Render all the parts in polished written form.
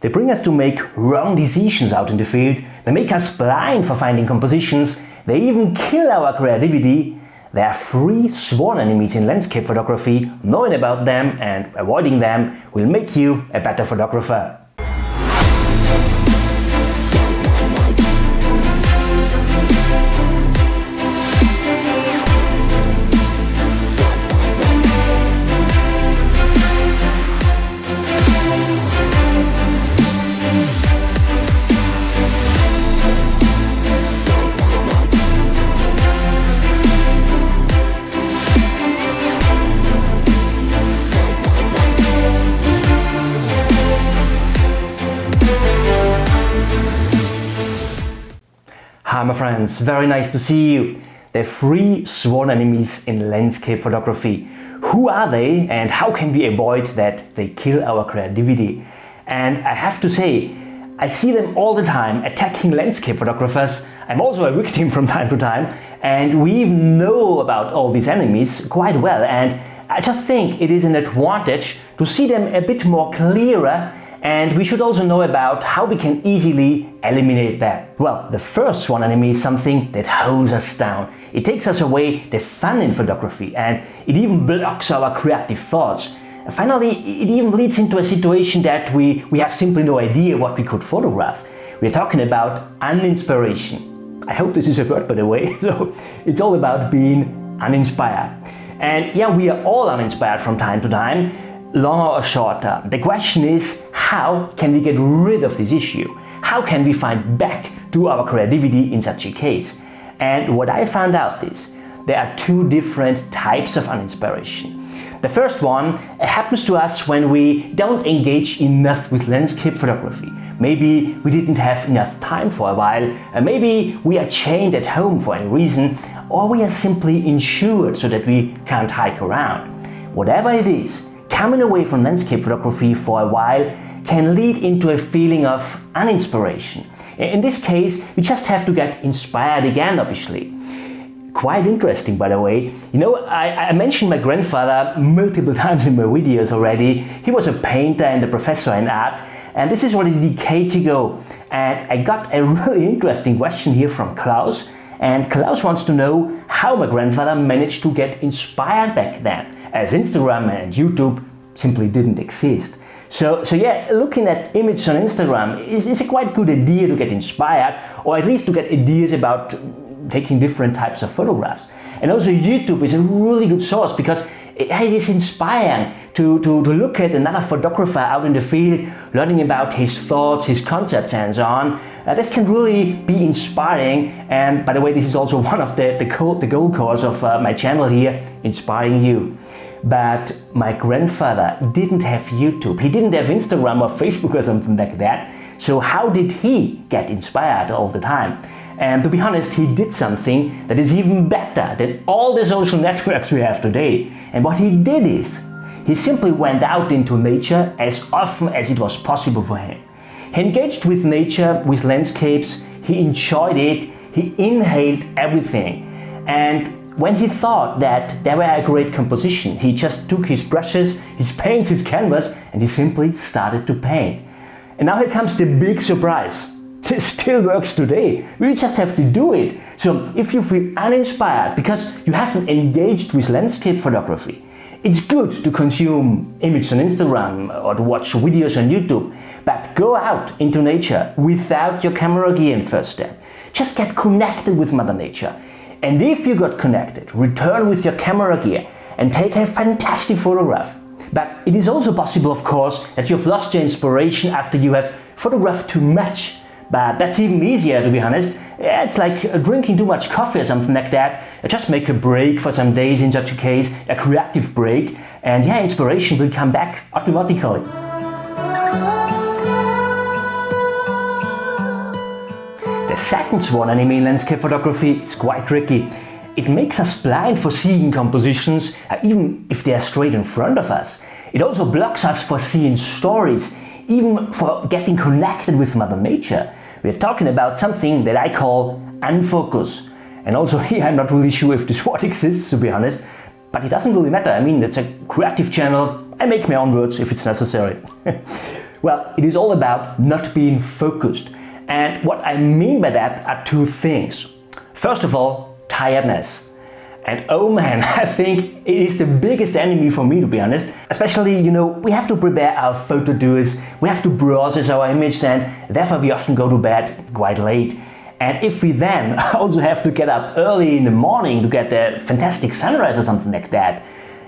They bring us to make wrong decisions out in the field, they make us blind for finding compositions, they even kill our creativity. There are 3 sworn enemies in landscape photography. Knowing about them and avoiding them will make you a better photographer. Hi my friends, very nice to see you. There are 3 sworn enemies in landscape photography. Who are they and how can we avoid that they kill our creativity? And I have to say, I see them all the time attacking landscape photographers. I'm also a victim from time to time, and we even know about all these enemies quite well, and I just think it is an advantage to see them a bit more clearer. And we should also know about how we can easily eliminate them. Well, the first sworn enemy is something that holds us down. It takes us away the fun in photography, and it even blocks our creative thoughts. And finally, it even leads into a situation that we have simply no idea what we could photograph. We're talking about uninspiration. I hope this is a word, by the way. So it's all about being uninspired. And yeah, we are all uninspired from time to time, longer or shorter. The question is, how can we get rid of this issue? How can we find back to our creativity in such a case? And what I found out is there are 2 different types of uninspiration. The first one happens to us when we don't engage enough with landscape photography. Maybe we didn't have enough time for a while, maybe we are chained at home for any reason, or we are simply insured so that we can't hike around. Whatever it is, coming away from landscape photography for a while can lead into a feeling of uninspiration. In this case, you just have to get inspired again, obviously. Quite interesting, by the way. You know, I mentioned my grandfather multiple times in my videos already. He was a painter and a professor in art, and this is already decades ago. And I got a really interesting question here from Klaus, and Klaus wants to know how my grandfather managed to get inspired back then, as Instagram and YouTube simply didn't exist. So yeah, looking at images on Instagram is a quite good idea to get inspired, or at least to get ideas about taking different types of photographs. And also YouTube is a really good source because it is inspiring to look at another photographer out in the field, learning about his thoughts, his concepts and so on. This can really be inspiring, and by the way, this is also one of the goal cause of my channel here, inspiring you. But my grandfather didn't have YouTube, he didn't have Instagram or Facebook or something like that. So how did he get inspired all the time? And to be honest, he did something that is even better than all the social networks we have today. And what he did is, he simply went out into nature as often as it was possible for him. He engaged with nature, with landscapes, he enjoyed it, he inhaled everything. And when he thought that there were a great composition, he just took his brushes, his paints, his canvas, and he simply started to paint. And now here comes the big surprise. This still works today. We just have to do it. So if you feel uninspired because you haven't engaged with landscape photography, it's good to consume images on Instagram or to watch videos on YouTube, but go out into nature without your camera gear in first step. Just get connected with Mother Nature. And if you got connected, return with your camera gear and take a fantastic photograph. But it is also possible, of course, that you've lost your inspiration after you have photographed too much. But that's even easier, to be honest. It's like drinking too much coffee or something like that. Just make a break for some days in such a case, a creative break, and yeah, inspiration will come back automatically. The second sworn enemy in landscape photography is quite tricky. It makes us blind for seeing compositions, even if they are straight in front of us. It also blocks us for seeing stories, even for getting connected with Mother Nature. We're talking about something that I call unfocus. And also here I'm not really sure if this word exists, to be honest, but it doesn't really matter. I mean, it's a creative channel. I make my own words if it's necessary. Well, it is all about not being focused. And what I mean by that are two things. First of all, tiredness. And oh man, I think it is the biggest enemy for me, to be honest. Especially, we have to prepare our photo tours, we have to process our image, and therefore we often go to bed quite late. And if we then also have to get up early in the morning to get a fantastic sunrise or something like that,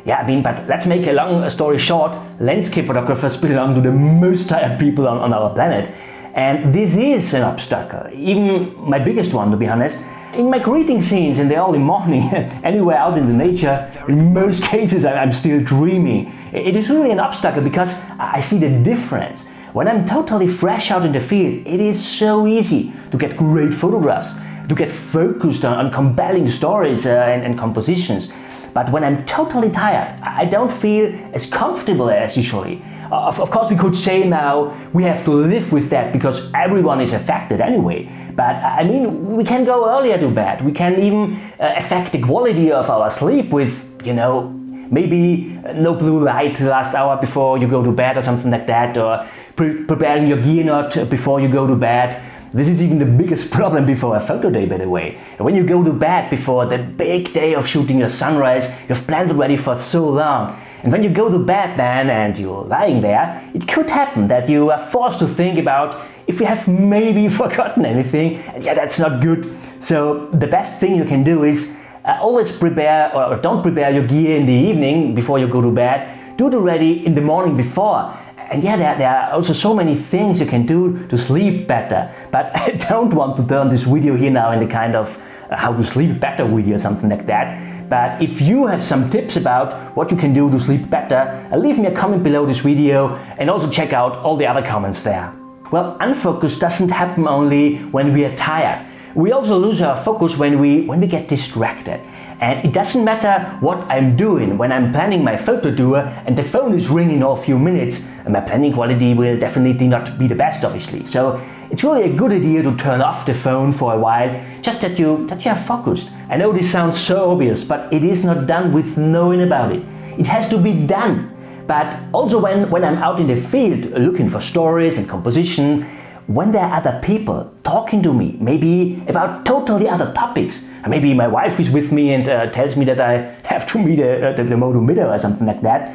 but let's make a long story short, landscape photographers belong to the most tired people on our planet. And this is an obstacle, even my biggest one, to be honest. In my greeting scenes in the early morning, anywhere out in the nature, in most cases I'm still dreaming. It is really an obstacle because I see the difference. When I'm totally fresh out in the field, it is so easy to get great photographs, to get focused on compelling stories and compositions. But when I'm totally tired, I don't feel as comfortable as usually. Of course, we could say now we have to live with that because everyone is affected anyway. But we can go earlier to bed. We can even affect the quality of our sleep with, maybe no blue light the last hour before you go to bed or something like that, or preparing your gear not before you go to bed. This is even the biggest problem before a photo day, by the way. When you go to bed before the big day of shooting your sunrise, you've planned already for so long. And when you go to bed then and you're lying there, it could happen that you are forced to think about if you have maybe forgotten anything, and that's not good. So the best thing you can do is always prepare or don't prepare your gear in the evening before you go to bed. Do it already in the morning before. And there are also so many things you can do to sleep better. But I don't want to turn this video here now into kind of how to sleep better video or something like that. But if you have some tips about what you can do to sleep better, leave me a comment below this video and also check out all the other comments there. Well, unfocus doesn't happen only when we are tired. We also lose our focus when we get distracted. And it doesn't matter what I'm doing when I'm planning my photo tour and the phone is ringing all few minutes, and my planning quality will definitely not be the best, obviously. So it's really a good idea to turn off the phone for a while, just that you are focused. I know this sounds so obvious, but it is not done with knowing about it. It has to be done. But also when I'm out in the field looking for stories and composition, when there are other people talking to me, maybe about totally other topics, maybe my wife is with me and tells me that I have to meet the moto middle or something like that.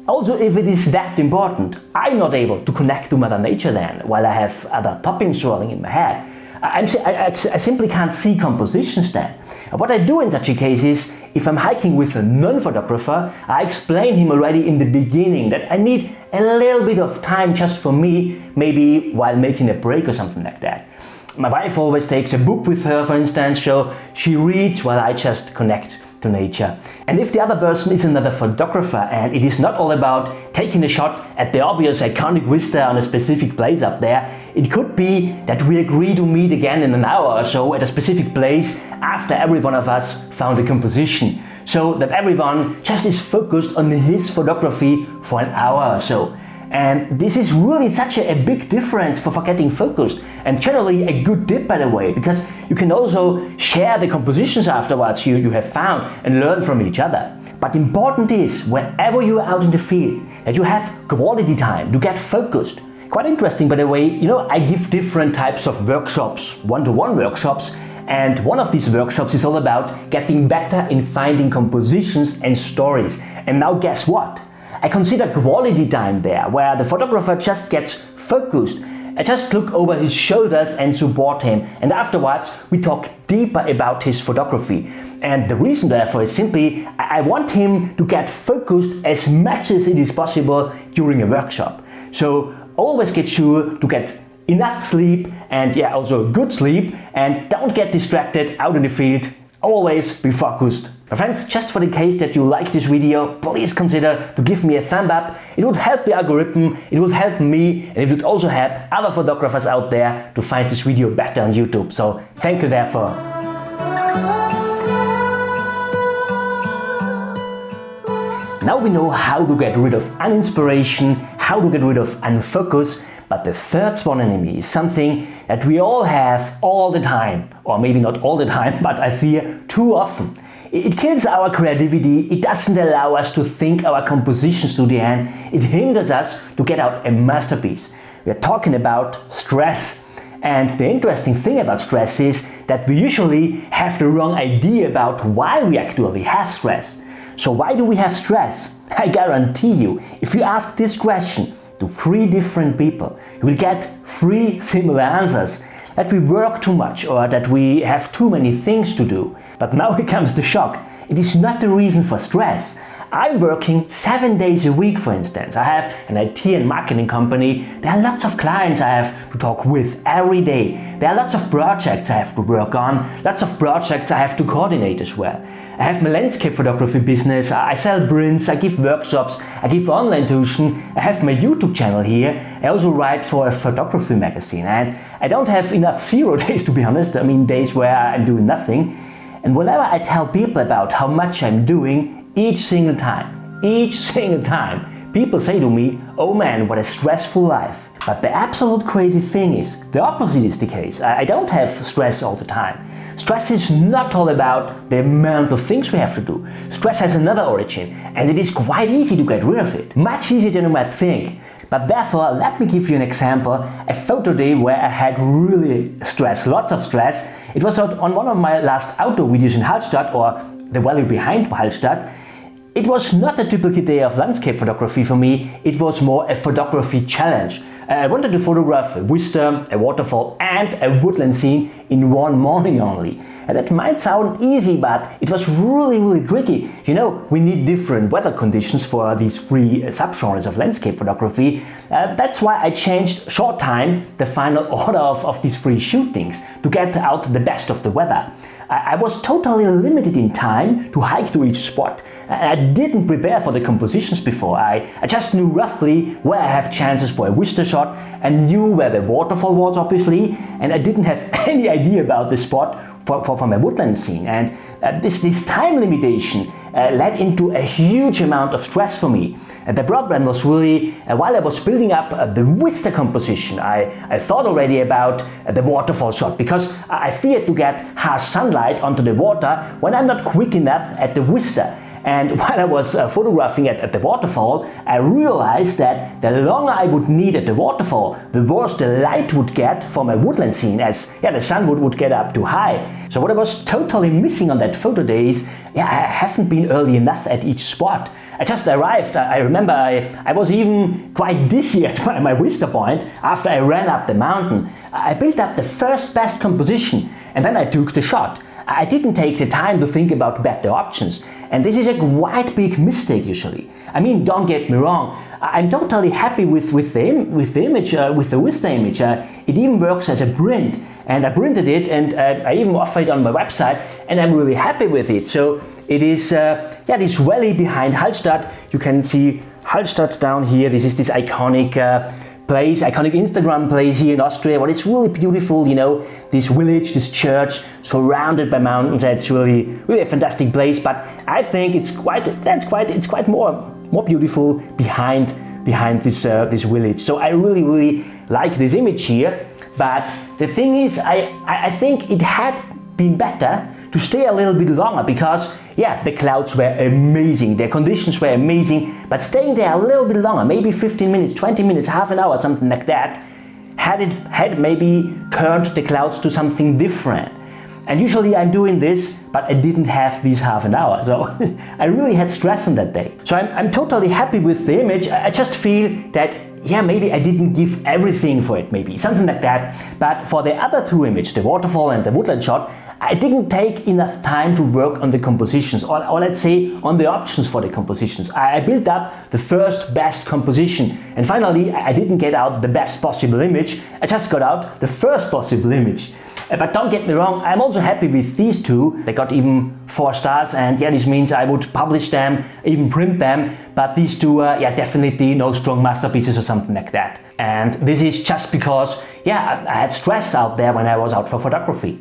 Also, if it is that important, I'm not able to connect to Mother Nature then, while I have other toppings swirling in my head. I simply can't see compositions then. What I do in such a case is, if I'm hiking with a non-photographer, I explain him already in the beginning that I need a little bit of time just for me, maybe while making a break or something like that. My wife always takes a book with her, for instance, so she reads while I just connect to nature. And if the other person is another photographer and it is not all about taking a shot at the obvious iconic vista on a specific place up there, it could be that we agree to meet again in an hour or so at a specific place after every one of us found a composition, so that everyone just is focused on his photography for an hour or so. And this is really such a big difference for getting focused, and generally a good tip, by the way, because you can also share the compositions afterwards you have found and learn from each other. But important is, whenever you are out in the field, that you have quality time to get focused. Quite interesting, by the way, I give different types of workshops, one-to-one workshops, and one of these workshops is all about getting better in finding compositions and stories. And now guess what? I consider quality time there, where the photographer just gets focused. I just look over his shoulders and support him, and afterwards we talk deeper about his photography. And the reason therefore is simply, I want him to get focused as much as it is possible during a workshop. So always get sure to get enough sleep, and also good sleep, and don't get distracted out in the field. Always be focused. My friends, just for the case that you like this video, please consider to give me a thumb up. It would help the algorithm, it would help me, and it would also help other photographers out there to find this video better on YouTube. So thank you therefore. Now we know how to get rid of uninspiration, how to get rid of unfocus, but the third sworn enemy is something that we all have all the time, or maybe not all the time, but I fear too often. It kills our creativity, it doesn't allow us to think our compositions to the end, it hinders us to get out a masterpiece. We are talking about stress. And the interesting thing about stress is that we usually have the wrong idea about why we actually have stress. So why do we have stress? I guarantee you, if you ask this question to 3 different people, you will get 3 similar answers. That we work too much or that we have too many things to do. But now here comes the shock. It is not the reason for stress. I'm working 7 days a week, for instance. I have an IT and marketing company. There are lots of clients I have to talk with every day. There are lots of projects I have to work on, lots of projects I have to coordinate as well. I have my landscape photography business, I sell prints, I give workshops, I give online tuition, I have my YouTube channel here. I also write for a photography magazine, and I don't have enough 0 days, to be honest. I mean, days where I'm doing nothing. And whenever I tell people about how much I'm doing, each single time, people say to me, "Oh man, what a stressful life." But the absolute crazy thing is, the opposite is the case. I don't have stress all the time. Stress is not all about the amount of things we have to do. Stress has another origin, and it is quite easy to get rid of it. Much easier than you might think. But therefore, let me give you an example, a photo day where I had really stress, lots of stress. It was on one of my last outdoor videos in Hallstatt, or the valley behind Hallstatt. It was not a typical day of landscape photography for me, it was more a photography challenge. I wanted to photograph a vista, a waterfall and a woodland scene in one morning only. And that might sound easy, but it was really tricky. You know, we need different weather conditions for these 3 subgenres of landscape photography. That's why I changed short time the final order of these 3 shootings to get out the best of the weather. I was totally limited in time to hike to each spot. I didn't prepare for the compositions before. I just knew roughly where I have chances for a vista shot and knew where the waterfall was, obviously, and I didn't have any idea about the spot for my woodland scene. And this time limitation led into a huge amount of stress for me. The problem was really, while I was building up the vista composition, I thought already about the waterfall shot, because I feared to get harsh sunlight onto the water when I'm not quick enough at the vista. And while I was photographing at the waterfall, I realized that the longer I would need at the waterfall, the worse the light would get for my woodland scene, as the sun would get up too high. So what I was totally missing on that photo day is, I haven't been early enough at each spot. I just arrived. I remember I was even quite dizzy at my vista point after I ran up the mountain. I built up the first best composition and then I took the shot. I didn't take the time to think about better options, and this is a quite big mistake usually. I mean, don't get me wrong, I'm totally happy with the image, with the vista image. It even works as a print, and I printed it and I even offer it on my website, and I'm really happy with it. So it is this valley behind Hallstatt. You can see Hallstatt down here. This is this iconic place, iconic Instagram place here in Austria. But it's really beautiful, you know, this village, this church surrounded by mountains. It's really a fantastic place. But I think it's quite more beautiful behind this village. So I really like this image here. But the thing is, I think it had been better to stay a little bit longer, because the clouds were amazing, the conditions were amazing, but staying there a little bit longer, maybe 15 minutes, 20 minutes, half an hour, something like that, had maybe turned the clouds to something different. And usually I'm doing this, but I didn't have these half an hour, so I really had stress on that day. So I'm totally happy with the image. I just feel that maybe I didn't give everything for it, maybe something like that. But for the other 2 images, the waterfall and the woodland shot, I didn't take enough time to work on the compositions, or let's say on the options for the compositions. I built up the first best composition, and finally I didn't get out the best possible image, I just got out the first possible image. But don't get me wrong, I'm also happy with these 2. They got even 4 stars, and this means I would publish them, even print them. But these 2 are definitely no strong masterpieces or something like that. And this is just because I had stress out there when I was out for photography.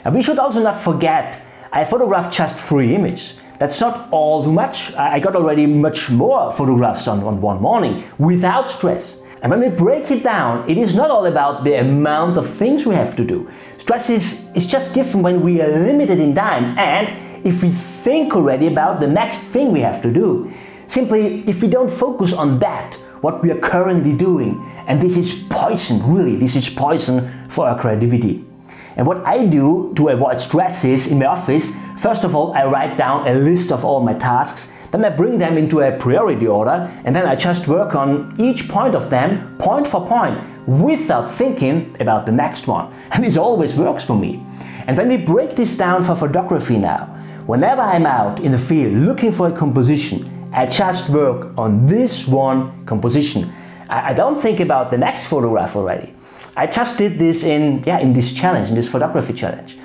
And we should also not forget, I photographed just 3 images. That's not all too much. I got already much more photographs on one morning without stress. And when we break it down, it is not all about the amount of things we have to do. Stress is just given when we are limited in time, and if we think already about the next thing we have to do. Simply, if we don't focus on that, what we are currently doing. And this is poison, really, this is poison for our creativity. And what I do to avoid stresses in my office, first of all, I write down a list of all my tasks, then I bring them into a priority order, and then I just work on each point of them, point for point, without thinking about the next one. And this always works for me. And when we break this down for photography now, whenever I'm out in the field looking for a composition, I just work on this one composition. I don't think about the next photograph already. I just did this in this challenge, in this photography challenge.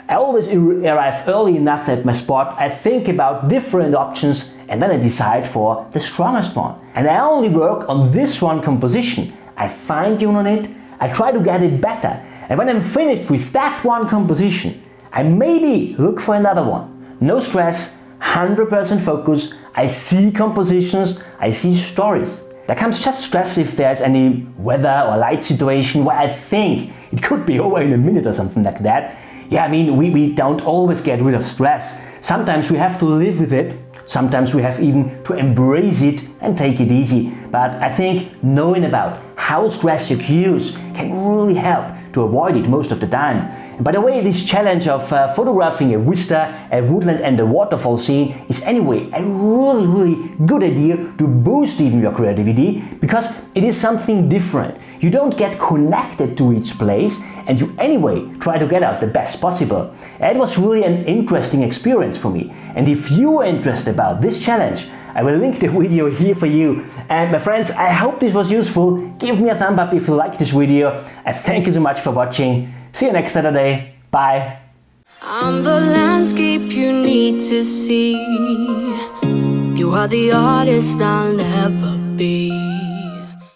I always arrive early enough at my spot, I think about different options, and then I decide for the strongest one. And I only work on this one composition. I fine-tune on it, I try to get it better. And when I'm finished with that one composition, I maybe look for another one. No stress, 100% focus, I see compositions, I see stories. There comes just stress if there's any weather or light situation where I think it could be over in a minute or something like that. Yeah, I mean, we don't always get rid of stress. Sometimes we have to live with it. Sometimes we have even to embrace it and take it easy. But I think knowing about how stress occurs can really help to avoid it most of the time. And by the way, this challenge of photographing a vista, a woodland and a waterfall scene is anyway a really good idea to boost even your creativity, because it is something different. You don't get connected to each place and you anyway try to get out the best possible. It was really an interesting experience for me. And if you are interested about this challenge, I will link the video here for you. And my friends, I hope this was useful. Give me a thumb up if you liked this video. I thank you so much for watching. See you next Saturday. Bye. I'm the landscape you need to see. You are the artist I'll never be.